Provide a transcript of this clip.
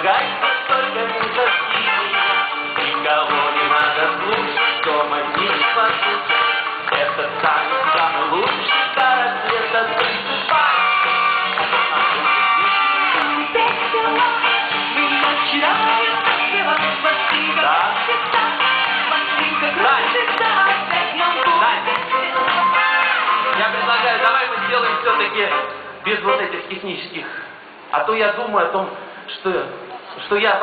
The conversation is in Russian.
ругайся, только не засиди. Никого не надо слушать, дома не послушать. Это самый лучший старость лета танцевать. Я предлагаю, давай мы сделаем все-таки без вот этих технических. А то я думаю о том, что я там...